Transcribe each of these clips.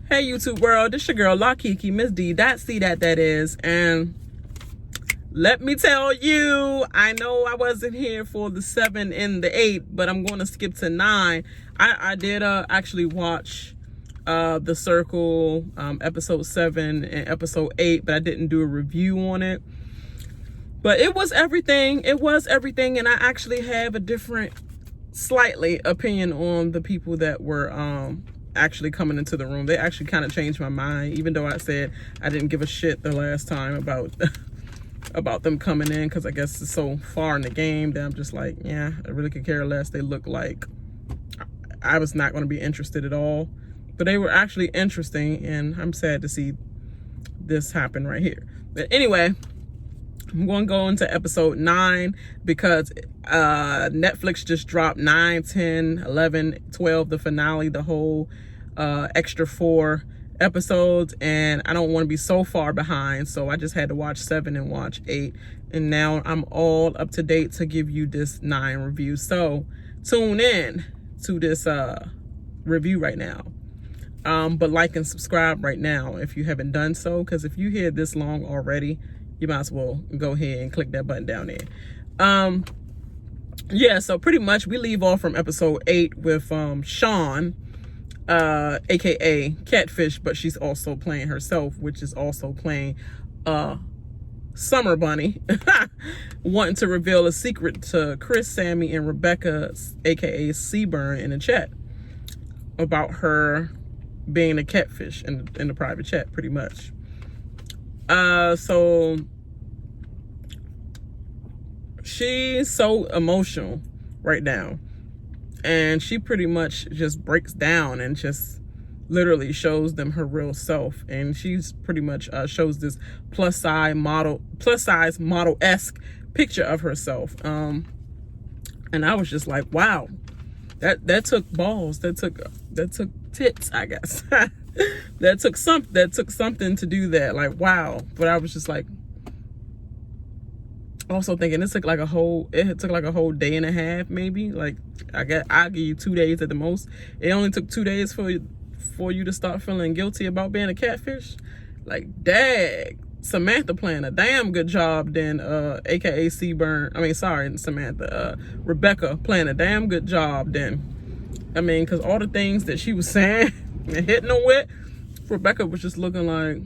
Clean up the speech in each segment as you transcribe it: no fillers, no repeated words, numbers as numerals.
Hey YouTube world, this your girl La Kiki, Miss D, that is, and let me tell you, I know I wasn't here for the 7 and the 8, but I'm going to skip to 9. I did actually watch The Circle, episode 7 and episode 8, but I didn't do a review on it. But it was everything, and I actually have a different, slightly, opinion on the people that were actually coming into the room. They actually kind of changed my mind, even though I said I didn't give a shit the last time about about them coming in, because I guess it's so far in the game that I'm just like, yeah, I really could care less. They look like I was not going to be interested at all, but they were actually interesting, and I'm sad to see this happen right here. But anyway, I'm going to go into episode 9 because Netflix just dropped 9, 10, 11, 12, the finale, the whole extra 4 episodes, and I don't want to be so far behind, so I just had to watch 7 and watch 8, and now I'm all up to date to give you this 9 review. So tune in to this review right now, but like and subscribe right now if you haven't done so, because if you hear this long already, you might as well go ahead and click that button down there. Yeah, so pretty much we leave off from episode 8 with Sean, aka Catfish, but she's also playing herself, which is also playing Summer Bunny, wanting to reveal a secret to Chris, Sammy, and Rebecca, aka Seaburn, in the chat about her being a catfish in the private chat, pretty much. So she's so emotional right now, and she pretty much just breaks down and just literally shows them her real self, and she's pretty much shows this plus size model-esque picture of herself, and I was just like, wow, that took balls, that took tits, I guess. that took something to do that, like, wow. But I was just like, also thinking it took like a whole day and a half, maybe. Like, I'll give you 2 days at the most. It only took 2 days for you to start feeling guilty about being a catfish. Like, dag, Samantha playing a damn good job then, aka Rebecca playing a damn good job then. I mean, because all the things that she was saying and hitting them with, Rebecca was just looking like,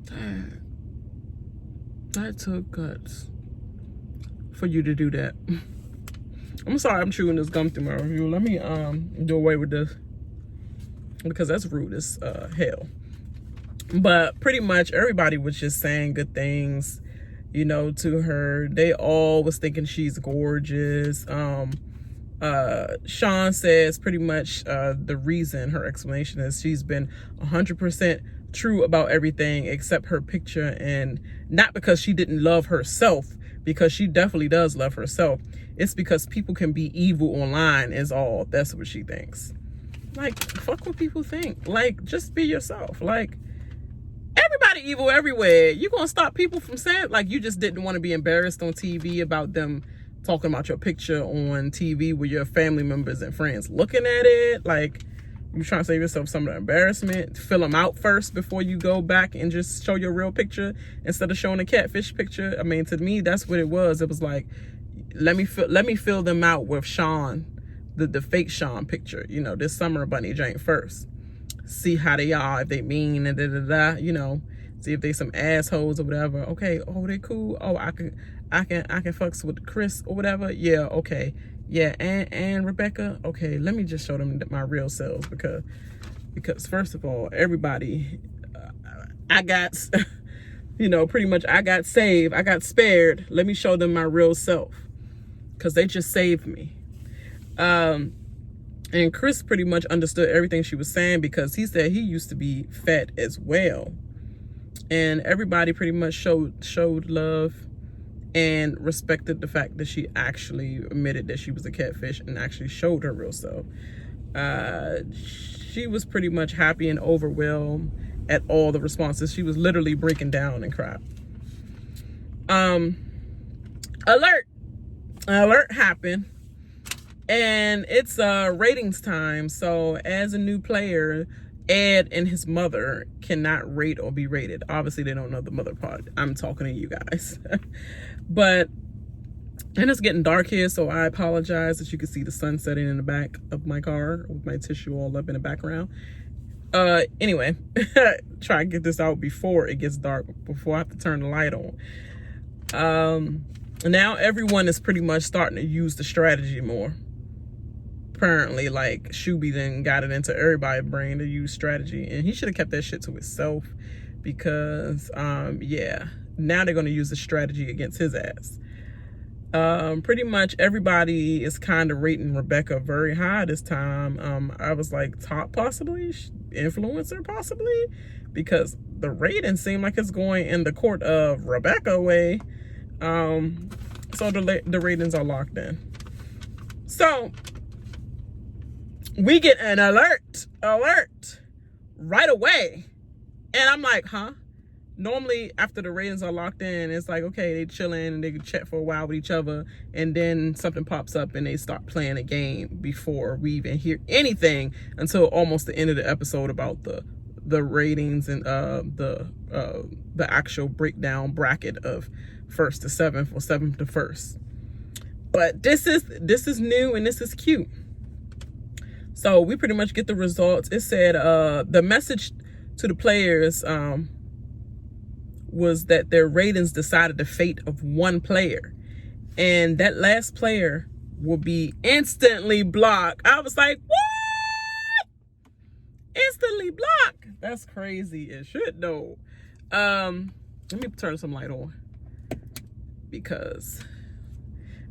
dang, that took guts for you to do that. I'm sorry I'm chewing this gum through my review. Let me do away with this, because that's rude as hell. But pretty much everybody was just saying good things, you know, to her. They all was thinking she's gorgeous. Sean says pretty much the reason, her explanation is she's been 100% true about everything except her picture, and not because she didn't love herself, because she definitely does love herself. It's because people can be evil online is all. That's what she thinks. Like, fuck what people think. Like, just be yourself. Like, everybody evil everywhere. You gonna stop people from saying, like, you just didn't want to be embarrassed on TV about them talking about your picture on TV with your family members and friends looking at it. Like, you trying to save yourself some of the embarrassment. Fill them out first before you go back and just show your real picture instead of showing a catfish picture. I mean, to me, that's what it was. It was like, let me fill them out with Sean, the fake Sean picture, you know, this Summer Bunny joint first. See how they are, if they mean, and da-da-da, you know, see if they some assholes or whatever. Okay, oh, they cool. Oh, I can fucks with Chris or whatever. Yeah, okay. Yeah, and Rebecca. Okay, let me just show them my real selves, because first of all, everybody, I got, you know, pretty much I got saved. I got spared. Let me show them my real self, because they just saved me. And Chris pretty much understood everything she was saying, because he said he used to be fat as well. And everybody pretty much showed love and respected the fact that she actually admitted that she was a catfish and actually showed her real self. She was pretty much happy and overwhelmed at all the responses. She was literally breaking down and crying. Alert happened. And it's ratings time. So as a new player, Ed and his mother cannot rate or be rated. Obviously, they don't know the mother part. I'm talking to you guys. But, and it's getting dark here, so I apologize that you can see the sun setting in the back of my car with my tissue all up in the background. Anyway, try and get this out before it gets dark, before I have to turn the light on. Now everyone is pretty much starting to use the strategy more. Apparently, like, Shuby then got it into everybody's brain to use strategy, and he should have kept that shit to himself, because yeah, now they're going to use the strategy against his ass. Pretty much everybody is kind of rating Rebecca very high this time. I was like, top possibly, influencer possibly, because the rating seemed like it's going in the court of Rebecca way. So the ratings are locked in. So we get an alert right away. And I'm like, huh? Normally, after the ratings are locked in, it's like, okay, they chilling and they can chat for a while with each other, and then something pops up and they start playing a game before we even hear anything until almost the end of the episode about the ratings and the actual breakdown bracket of 1st to 7th or 7th to 1st. But this is new and this is cute. So we pretty much get the results. It said the message to the players was that their ratings decided the fate of one player, and that last player will be instantly blocked. I was like, what? Instantly blocked? That's crazy as shit though. Let me turn some light on because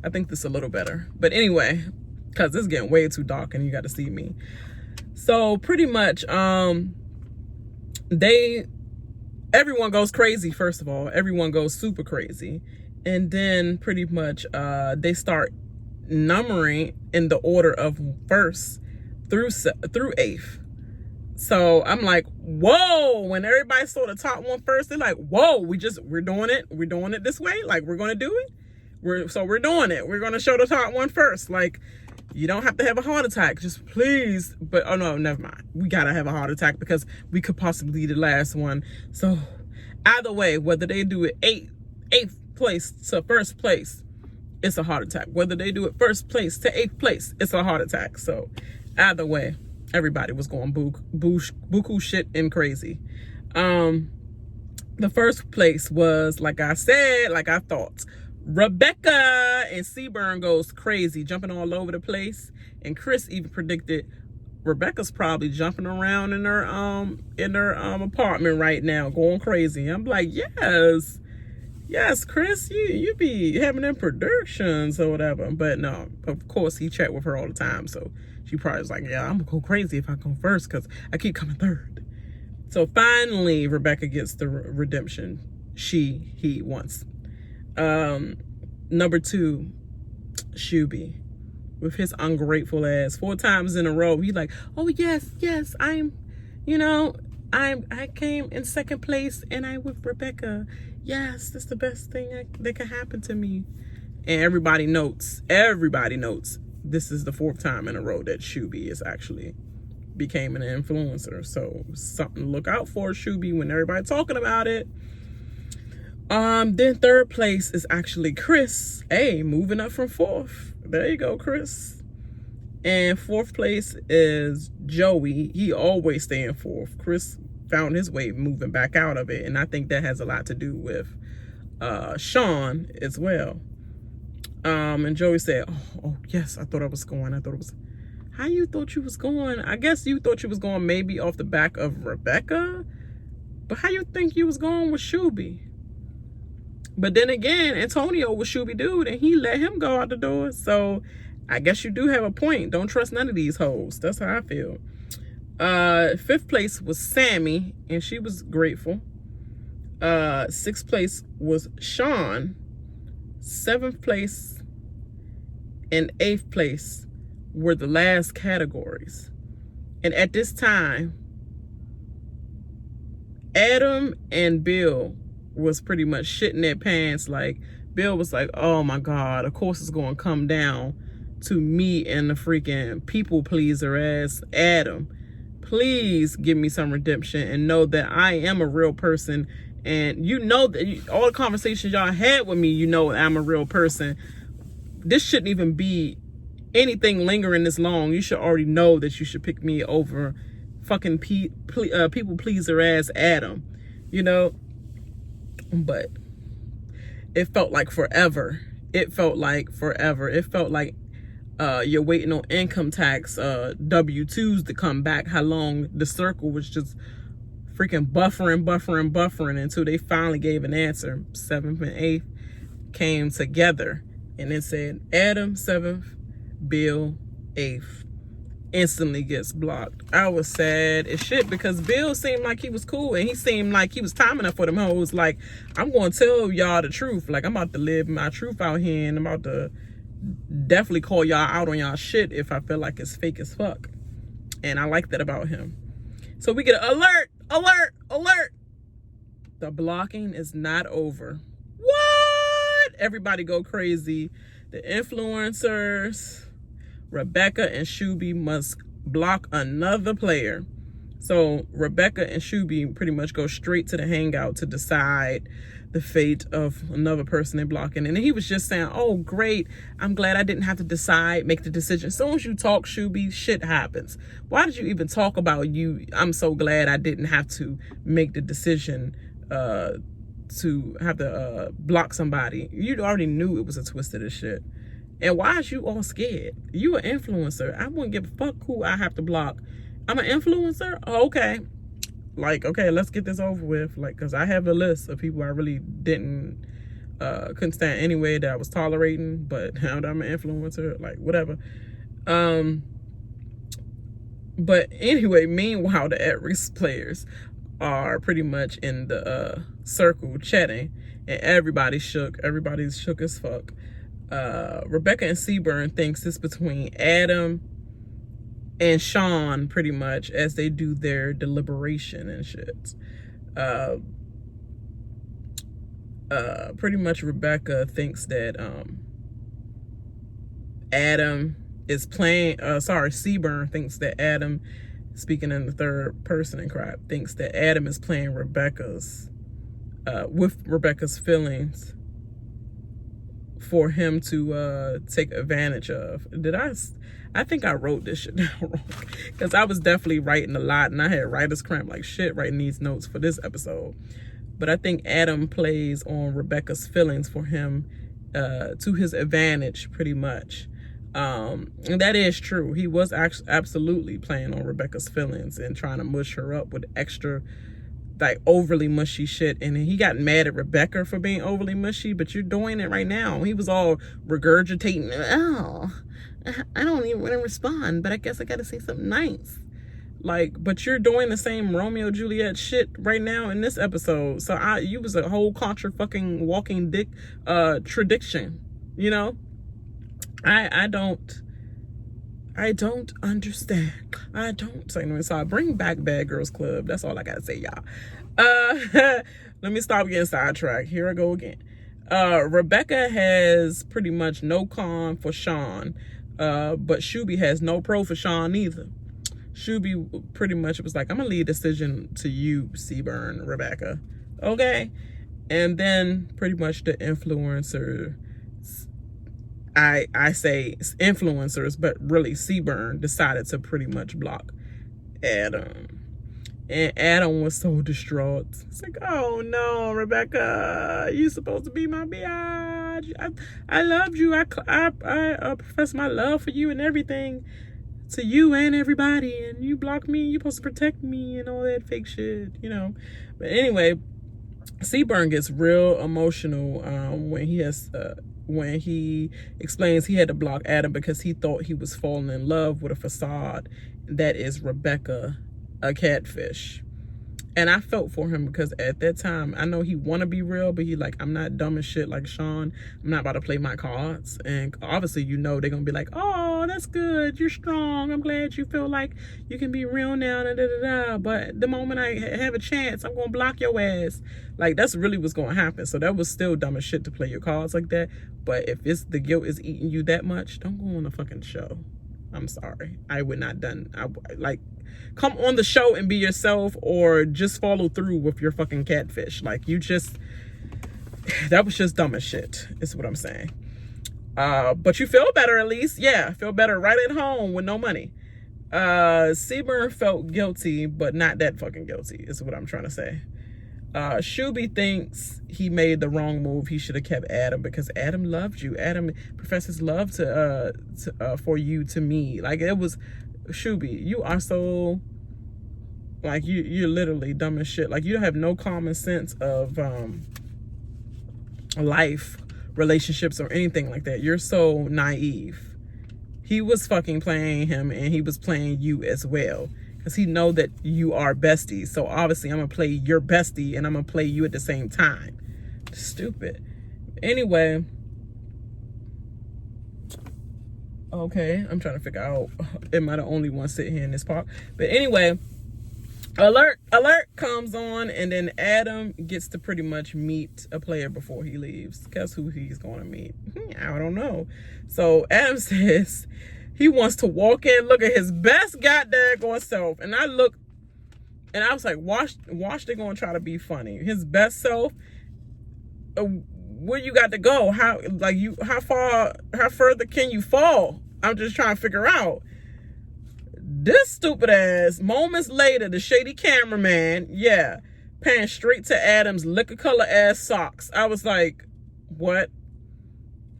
I think this is a little better. But anyway, because it's getting way too dark and you got to see me. So pretty much everyone goes crazy. First of all, everyone goes super crazy, and then pretty much they start numbering in the order of 1st through 8th. So I'm like, whoa. When everybody saw the top one first, they're like, whoa, we're doing it this way, like we're gonna do it, we're doing it, we're gonna show the top one first. Like, you don't have to have a heart attack, just please. But oh no, never mind, we gotta have a heart attack because we could possibly be the last one. So either way, whether they do it 8th place to 1st place, it's a heart attack. Whether they do it 1st place to 8th place, it's a heart attack. So either way, everybody was going buku shit and crazy. The 1st place was, like I said, like I thought, Rebecca, and Seaburn goes crazy, jumping all over the place. And Chris even predicted Rebecca's probably jumping around in her apartment right now, going crazy. I'm like, yes, Chris, you be having them predictions or whatever. But no, of course he chat with her all the time, so she probably was like, yeah, I'm gonna go crazy if I come first because I keep coming 3rd. So finally, Rebecca gets the redemption he wants. Number 2, Shuby, with his ungrateful ass, 4 times in a row. He's like, oh yes, I came in 2nd place and I'm with Rebecca. Yes, that's the best thing that could happen to me. And everybody notes, this is the 4th time in a row that Shuby is actually became an influencer. So something to look out for, Shuby, when everybody talking about it. Then 3rd place is actually Chris. Hey, moving up from 4th. There you go, Chris. And 4th place is Joey. He always stay in 4th. Chris found his way moving back out of it, and I think that has a lot to do with Sean as well. And Joey said, oh yes, I thought I was going. How you thought you was going? I guess you thought you was going maybe off the back of Rebecca, but how you think you was going with Shuby? But then again, Antonio was Shuby dude, and he let him go out the door. So I guess you do have a point. Don't trust none of these hoes. That's how I feel. 5th place was Sammy, and she was grateful. 6th place was Sean. 7th place and 8th place were the last categories. And at this time, Adam and Bill was pretty much shitting their pants. Like, Bill was like, oh my God, of course it's going to come down to me and the freaking people pleaser ass Adam. Please give me some redemption and know that I am a real person. And you know that all the conversations y'all had with me, you know I'm a real person. This shouldn't even be anything lingering this long. You should already know that you should pick me over fucking people pleaser ass Adam, you know. But it felt like forever. It felt like forever. It felt like you're waiting on income tax W-2s to come back. How long the circle was just freaking buffering until they finally gave an answer. 7th and 8th came together and it said Adam 7th, Bill 8th. Instantly gets blocked. I was sad as shit because Bill seemed like he was cool and he seemed like he was timing up for them hoes. Like, I'm going to tell y'all the truth. Like, I'm about to live my truth out here and I'm about to definitely call y'all out on y'all shit if I feel like it's fake as fuck. And I like that about him. So we get an alert. The blocking is not over. What? Everybody go crazy. The influencers, Rebecca and Shuby must block another player. So Rebecca and Shuby pretty much go straight to the hangout to decide the fate of another person they're blocking. And he was just saying, oh, great. I'm glad I didn't have to make the decision. As soon as you talk, Shuby, shit happens. Why did you even talk about you? I'm so glad I didn't have to make the decision to have to block somebody. You already knew it was a twist of this shit. And why is you all scared? You an influencer. I wouldn't give a fuck who I have to block. I'm an influencer? Oh, okay. Like, okay, let's get this over with. Like, because I have a list of people I really couldn't stand anyway that I was tolerating. But now that I'm an influencer, like, whatever. But anyway, meanwhile, the at-risk players are pretty much in the circle chatting. And everybody's shook. Everybody's shook as fuck. Rebecca and Seaburn thinks it's between Adam and Sean pretty much as they do their deliberation and shit. Pretty much Rebecca thinks that Adam is playing, Seaburn thinks that Adam, speaking in the third person and crap, thinks that Adam is playing with Rebecca's feelings for him to take advantage of. I think I wrote this shit down wrong because I was definitely writing a lot and I had writer's cramp like shit writing these notes for this episode. But I think Adam plays on Rebecca's feelings for him to his advantage pretty much. And that is true. He was absolutely playing on Rebecca's feelings and trying to mush her up with extra like overly mushy shit. And he got mad at Rebecca for being overly mushy, but you're doing it right now. He was all regurgitating, oh, I don't even want to respond, but I guess I gotta say something nice. Like, but you're doing the same Romeo Juliet shit right now in this episode. So you was a whole contra fucking walking dick tradiction, you know? I don't understand. I don't say no. So I bring back Bad Girls Club. That's all I gotta say, y'all. Let me stop getting sidetracked. Here I go again. Rebecca has pretty much no con for Sean, but Shuby has no pro for Sean either. Shuby pretty much was like, I'm gonna leave decision to you, Seaburn, Rebecca. Okay? And then pretty much the influencer, I say influencers, but really Seaburn decided to pretty much block Adam. And Adam was so distraught. It's like, oh no, Rebecca, you supposed to be my biatch. I loved you. I profess my love for you and everything to you and everybody. And you blocked me. You're supposed to protect me and all that fake shit, you know. But anyway, Seaburn gets real emotional when he explains he had to block Adam because he thought he was falling in love with a facade that is Rebecca, a catfish. And I felt for him because at that time, I know he want to be real, but he like, I'm not dumb as shit like Sean. I'm not about to play my cards. And obviously, you know, they're going to be like, oh, that's good. You're strong. I'm glad you feel like you can be real now. Da, da, da, da. But the moment I have a chance, I'm going to block your ass. Like, that's really what's going to happen. So that was still dumb as shit to play your cards like that. But if it's the guilt is eating you that much, don't go on the fucking show. I'm sorry. I would not done. Like, come on the show and be yourself, or just follow through with your fucking catfish. Like, you just, that was just dumb as shit, is what I'm saying. But you feel better at least. Yeah, feel better right at home with no money. Seaburn felt guilty, but not that fucking guilty, is what I'm trying to say. Shuby thinks he made the wrong move. He should have kept Adam because Adam loved you. Adam professes love for you to me. Like, it was, Shuby, you are so, like, you're literally dumb as shit. Like, you don't have no common sense of life, relationships, or anything like that. You're so naive. He was fucking playing him, and he was playing you as well. Because he know that you are besties. So obviously I'm going to play your bestie and I'm going to play you at the same time. Stupid. Anyway. Okay. I'm trying to figure out, am I the only one sitting here in this park? But anyway. Alert comes on, and then Adam gets to pretty much meet a player before he leaves. Guess who he's going to meet? I don't know. So Adam says he wants to walk in, look at his best goddamn self. And I look, and I was like, watch they're going to try to be funny. His best self, where you got to go? How further can you fall? I'm just trying to figure out. This stupid ass, moments later, the shady cameraman, yeah, panned straight to Adam's liquor color ass socks. I was like, what?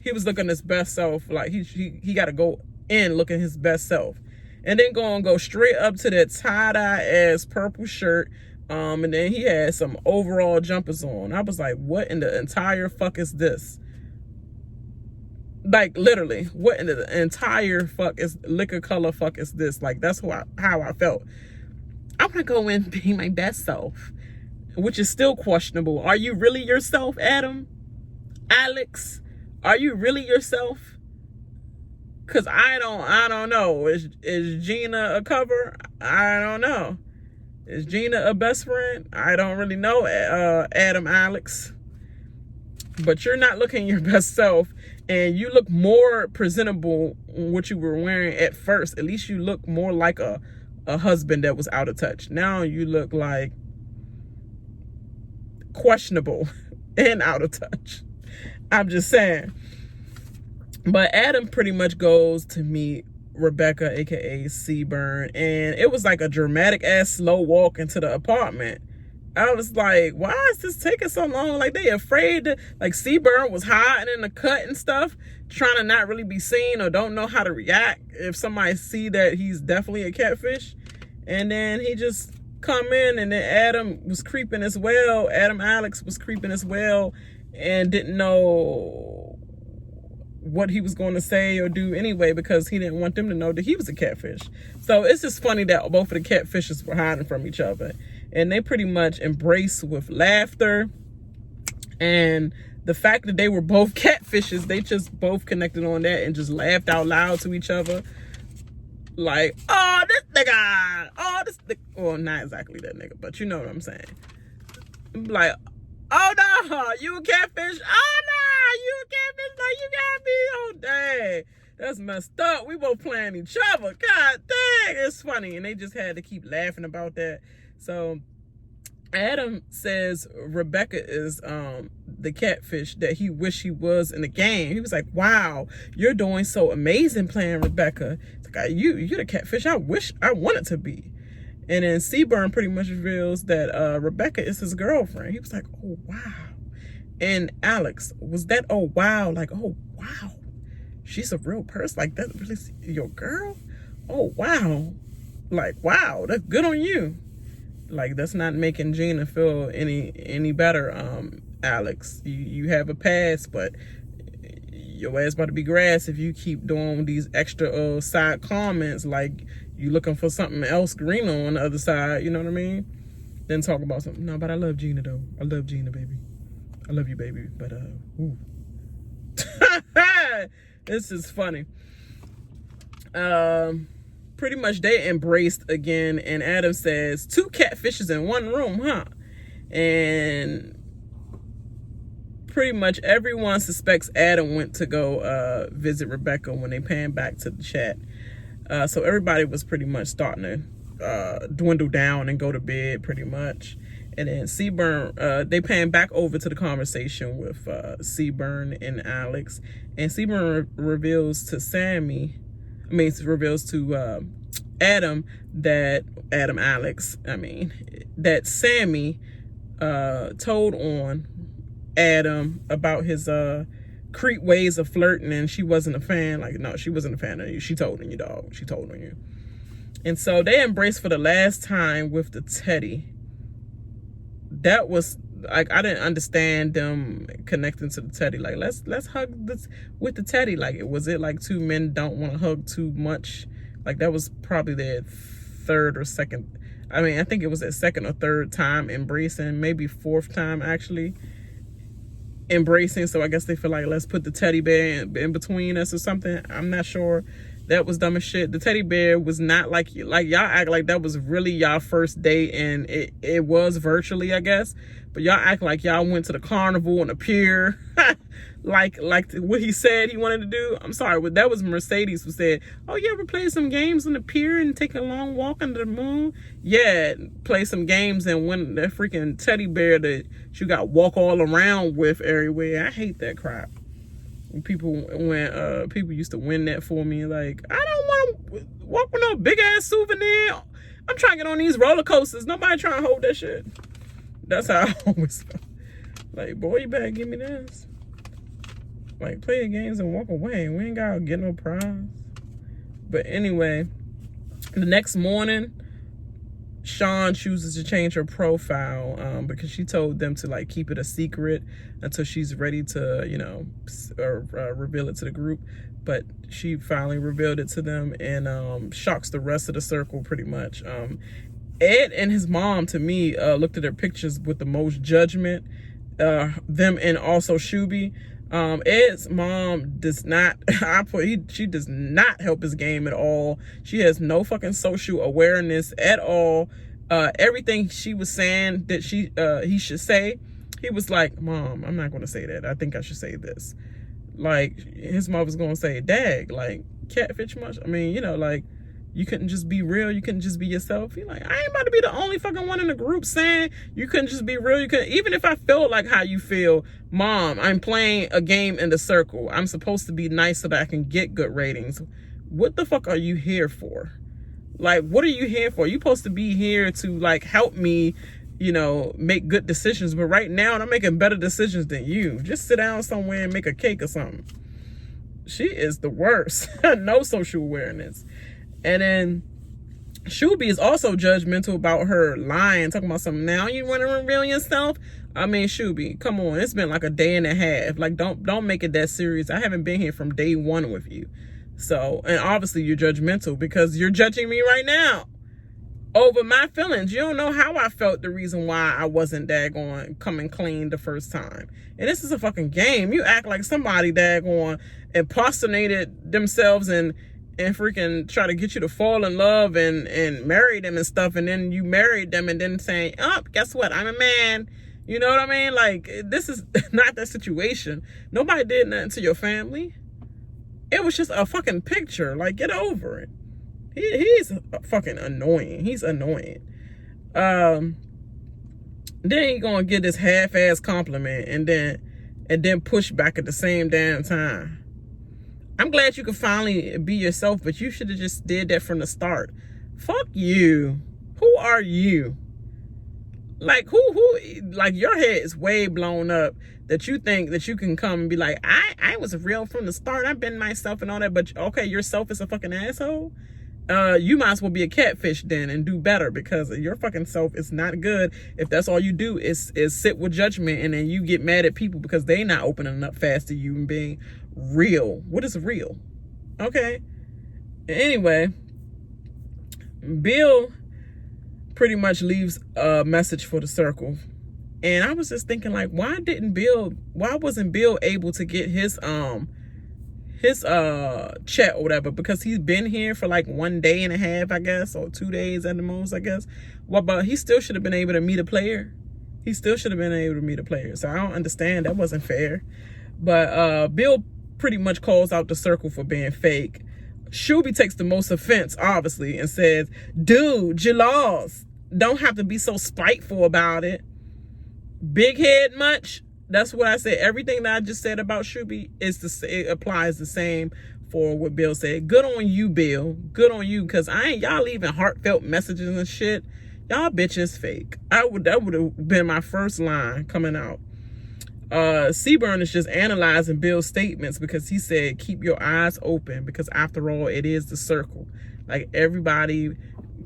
He was looking his best self. Like, he got to go in looking his best self. And then go straight up to that tie-dye ass purple shirt. And then he had some overall jumpers on. I was like, what in the entire fuck is this? Like, literally, what in the entire fuck is liquor color fuck is this? Like, that's how I felt. I'm gonna go in being my best self, which is still questionable. Are you really yourself, Adam? Alex, are you really yourself? Cause I don't know. Is Gina a cover? I don't know. Is Gina a best friend? I don't really know, Adam, Alex. But you're not looking your best self. And you look more presentable in what you were wearing at first. At least you look more like a husband that was out of touch. Now you look like questionable and out of touch. I'm just saying. But Adam pretty much goes to meet Rebecca, aka Seaburn. And it was like a dramatic ass slow walk into the apartment. I was like, why is this taking so long? Like, they afraid to, like, Seaburn was hiding in the cut and stuff, trying to not really be seen or don't know how to react if somebody see that he's definitely a catfish. And then he just come in, and then Adam was creeping as well. Adam Alex was creeping as well and didn't know what he was going to say or do anyway, because he didn't want them to know that he was a catfish. So it's just funny that both of the catfishes were hiding from each other. And they pretty much embraced with laughter. And the fact that they were both catfishes, they just both connected on that and just laughed out loud to each other. Like, oh, this nigga. Oh, this nigga. Well, not exactly that nigga, but you know what I'm saying. Like, oh, no, you a catfish? Oh, no, you a catfish? Like, you got me? Oh, dang. That's messed up. We both playing each other. God dang, it's funny. And they just had to keep laughing about that. So Adam says Rebecca is the catfish that he wished he was in the game. He was like, wow, you're doing so amazing playing Rebecca. It's like, you're the catfish I wish I wanted to be. And then Seaburn pretty much reveals that Rebecca is his girlfriend. He was like, oh, wow. And Alex, was that, oh, wow, like, oh, wow, she's a real person? Like, that really your girl? Oh, wow. Like, wow, that's good on you. Like, that's not making Gina feel any better, Alex. You have a past, but your ass about to be grass if you keep doing these extra side comments like you looking for something else greener on the other side, you know what I mean? Then talk about something. No, but I love Gina though. I love Gina, baby. I love you, baby. But ooh. This is funny. Pretty much they embraced again, and Adam says 2 catfishes in one room, huh? And pretty much everyone suspects Adam went to go visit Rebecca when they panned back to the chat. So everybody was pretty much starting to dwindle down and go to bed pretty much. And then Seaburn, they pan back over to the conversation with Seaburn and Alex. And Seaburn reveals to Adam that that Sammy told on Adam about his creep ways of flirting, and she wasn't a fan. Like, no, she wasn't a fan of you. She told on you, dog. She told on you. And so they embraced for the last time with the teddy. That was like, I didn't understand them connecting to the teddy. Like, let's hug this with the teddy. Like, was it like 2 men don't want to hug too much? Like, that was probably their third or second. I mean, I think it was their second or third time embracing, maybe 4th time actually embracing. So I guess they feel like, let's put the teddy bear in between us or something. I'm not sure. That was dumb as shit. The teddy bear was not like y'all act like that was really y'all first date, and it was virtually, I guess. But y'all act like y'all went to the carnival and the pier, like what he said he wanted to do. I'm sorry, but that was Mercedes who said, "Oh yeah, we're playing some games on the pier and take a long walk under the moon." Yeah, play some games and win that freaking teddy bear that you got walk all around with everywhere. I hate that crap. When people used to win that for me, like, I don't want to walk with no big ass souvenir. I'm trying to get on these roller coasters. Nobody trying to hold that shit. That's how I always felt. Like, boy, you better give me this. Like, play your games and walk away. We ain't gotta get no prize. But anyway, the next morning, Sean chooses to change her profile because she told them to like keep it a secret until she's ready to, reveal it to the group. But she finally revealed it to them and shocks the rest of the circle pretty much. Ed and his mom, to me, looked at their pictures with the most judgment. Them and also Shuby. Ed's mom does not, she does not help his game at all. She has no fucking social awareness at all. Everything she was saying that he should say, he was like, "Mom, I'm not going to say that. I think I should say this." Like, his mom was going to say, "Dag, like, catfish much? I mean, like, you couldn't just be real. You couldn't just be yourself." He's like, I ain't about to be the only fucking one in the group saying you couldn't just be real. You couldn't, even if I feel like how you feel, Mom, I'm playing a game in the circle. I'm supposed to be nice so that I can get good ratings. What the fuck are you here for? Like, what are you here for? You're supposed to be here to like help me, make good decisions. But right now I'm making better decisions than you. Just sit down somewhere and make a cake or something. She is the worst. No social awareness. And then Shuby is also judgmental about her lying, talking about something. Now you want to reveal yourself? I mean, Shuby, come on. It's been like a day and a half. Like, don't make it that serious. I haven't been here from day 1 with you. So, and obviously you're judgmental because you're judging me right now over my feelings. You don't know how I felt, the reason why I wasn't daggone coming clean the first time. And this is a fucking game. You act like somebody daggone impersonated themselves and freaking try to get you to fall in love and marry them and stuff, and then you married them and then saying, "Oh, guess what? I'm a man." You know what I mean? Like, this is not that situation. Nobody did nothing to your family. It was just a fucking picture. Like, get over it. He's fucking annoying. He's annoying. Then he gonna get this half-ass compliment and then push back at the same damn time. I'm glad you could finally be yourself, but you should have just did that from the start. Fuck you. Who are you? Like, like, your head is way blown up that you think that you can come and be like, I was real from the start. I've been myself and all that, but okay, yourself is a fucking asshole. You might as well be a catfish then and do better, because your fucking self is not good if that's all you do is sit with judgment, and then you get mad at people because they not opening up fast to you and being real. What is real? Okay. Anyway, Bill pretty much leaves a message for the circle. And I was just thinking, like, why wasn't Bill able to get his chat or whatever? Because he's been here for like 1 day and a half, I guess, or 2 days at the most, I guess. Well, but he still should have been able to meet a player. So I don't understand. That wasn't fair. But Bill pretty much calls out the circle for being fake. Shuby takes the most offense, obviously, and says, dude, you lost. Don't have to be so spiteful about it. Big head much? That's what I said. Everything that I just said about Shuby it applies the same for what Bill said. Good on you, Bill. Good on you, because y'all leaving heartfelt messages and shit. Y'all bitches fake. That would have been my first line coming out. Seaburn is just analyzing Bill's statements because he said, keep your eyes open, because after all, it is the circle. Like, everybody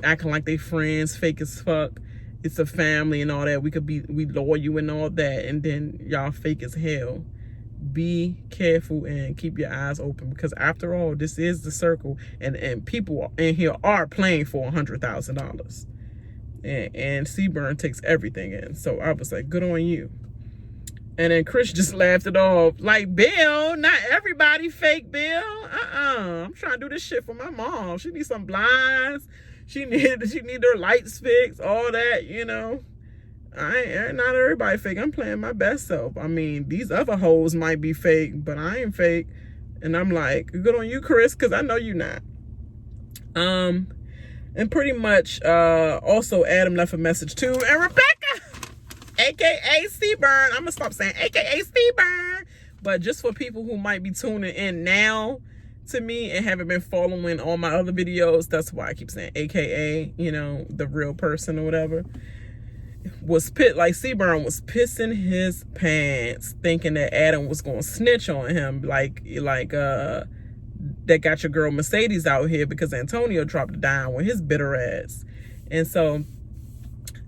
acting like they friends, fake as fuck. It's a family and all that. We loyal and all that, and then y'all fake as hell. Be careful and keep your eyes open, because after all, this is the circle, and people in here are playing for $100,000. And Seaburn takes everything in. So I was like, good on you. And then Chris just laughed it off. Like, Bill, not everybody fake, Bill. I'm trying to do this shit for my mom. She needs some blinds. She need her lights fixed, all that, you know. Not everybody fake. I'm playing my best self. I mean, these other hoes might be fake, but I ain't fake. And I'm like, good on you, Chris, because I know you not. And pretty much, also Adam left a message too. And Rebecca, aka Seaburn, I'm gonna stop saying aka Seaburn, but just for people who might be tuning in now to me and haven't been following all my other videos, that's why I keep saying aka, you know, the real person or whatever. Seaburn was pissing his pants thinking that Adam was gonna snitch on him, like that got your girl Mercedes out here because Antonio dropped a dime with his bitter ass. And so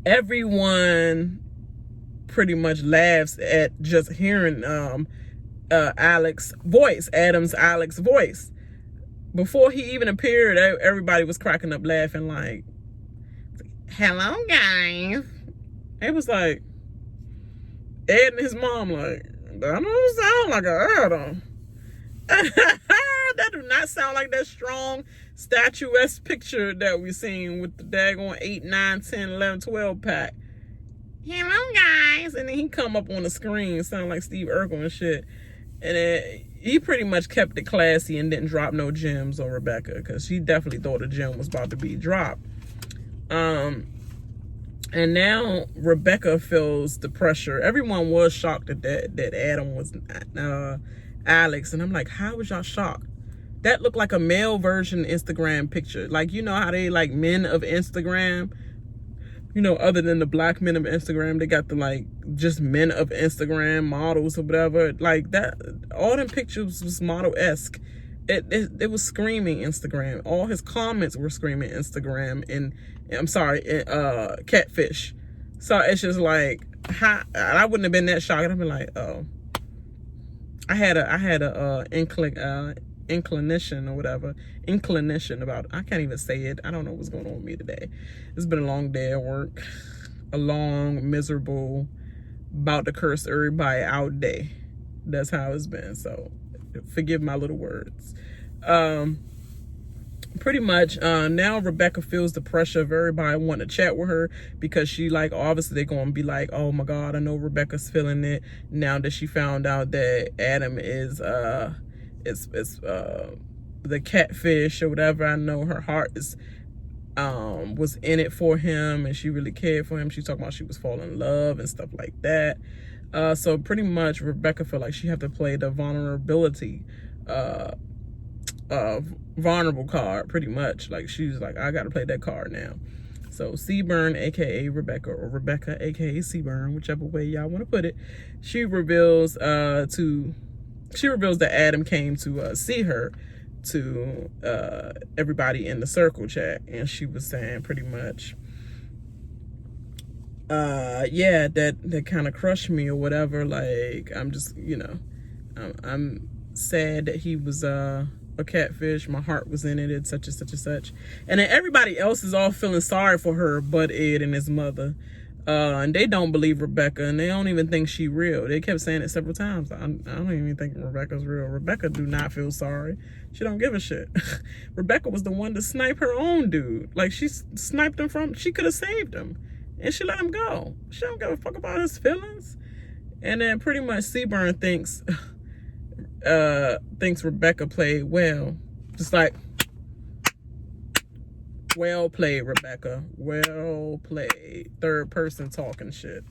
everyone pretty much laughs at just hearing Adam's Alex voice. Before he even appeared, everybody was cracking up laughing like, hello guys. It was like Ed and his mom like, that don't sound like a Adam. That do not sound like that strong statuesque picture that we seen with the daggone 8, 9, 10, 11, 12 pack. Hello guys. And then he come up on the screen sound like Steve Urkel and shit. And he pretty much kept it classy and didn't drop no gems on Rebecca, because she definitely thought a gem was about to be dropped. And now Rebecca feels the pressure. Everyone was shocked that Adam was Alex, and I'm like, how was y'all shocked? That looked like a male version Instagram picture. Like, you know how they like men of Instagram, you know, other than the black men of Instagram, they got the like just men of Instagram models or whatever. Like that, all them pictures was model-esque. It was screaming Instagram. All his comments were screaming Instagram, and I'm sorry, catfish. So it's just like, I wouldn't have been that shocked. I'd be like, oh. I had a inclination or whatever. Inclination about it. I can't even say it. I don't know what's going on with me today. It's been a long day at work. A long, miserable, about to curse everybody out day. That's how it's been. So forgive my little words. Pretty much now Rebecca feels the pressure of everybody wanting to chat with her, because she like, obviously they're gonna be like, oh my god, I know Rebecca's feeling it now that she found out that Adam is the catfish or whatever. I know her heart is was in it for him, and she really cared for him. She's talking about she was falling in love and stuff like that. So pretty much Rebecca felt like she had to play the vulnerability vulnerable card, pretty much. Like, she's like, I gotta play that card now. So Seaburn, aka Rebecca, or Rebecca aka Seaburn, whichever way y'all want to put it, she reveals that Adam came to see her to everybody in the circle chat, and she was saying pretty much, yeah, that kind of crushed me or whatever. Like, I'm just, you know, I'm sad that he was a catfish. My heart was in it. It's such and such and such. And then everybody else is all feeling sorry for her but Ed and his mother. And they don't believe Rebecca, and they don't even think she real. They kept saying it several times. I don't even think Rebecca's real. Rebecca do not feel sorry. She don't give a shit. Rebecca was the one to snipe her own dude. Like, she sniped him she could have saved him. And she let him go. She don't give a fuck about his feelings. And then pretty much Seaburn thinks Rebecca played well. Just like, well played, Rebecca. Well played. Third person talking shit.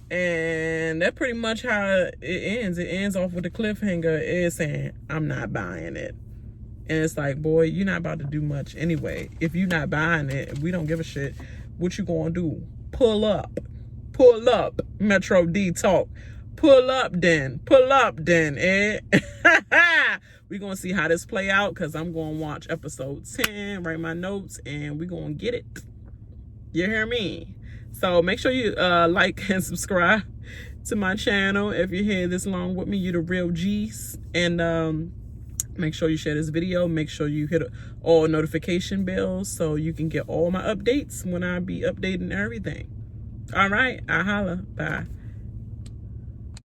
And that's pretty much how it ends. It ends off with a cliffhanger. Ed saying, I'm not buying it. And it's like, boy, you're not about to do much anyway. If you're not buying it, we don't give a shit. What you gonna do? Pull up. Pull up. Metro D talk. Pull up then. Pull up then, Ed. We're going to see how this play out, because I'm going to watch episode 10, write my notes, and we're going to get it. You hear me? So make sure you like and subscribe to my channel. If you're here this long with me, you're the real G's. And make sure you share this video. Make sure you hit all notification bells so you can get all my updates when I be updating everything. All right. I holla. Bye.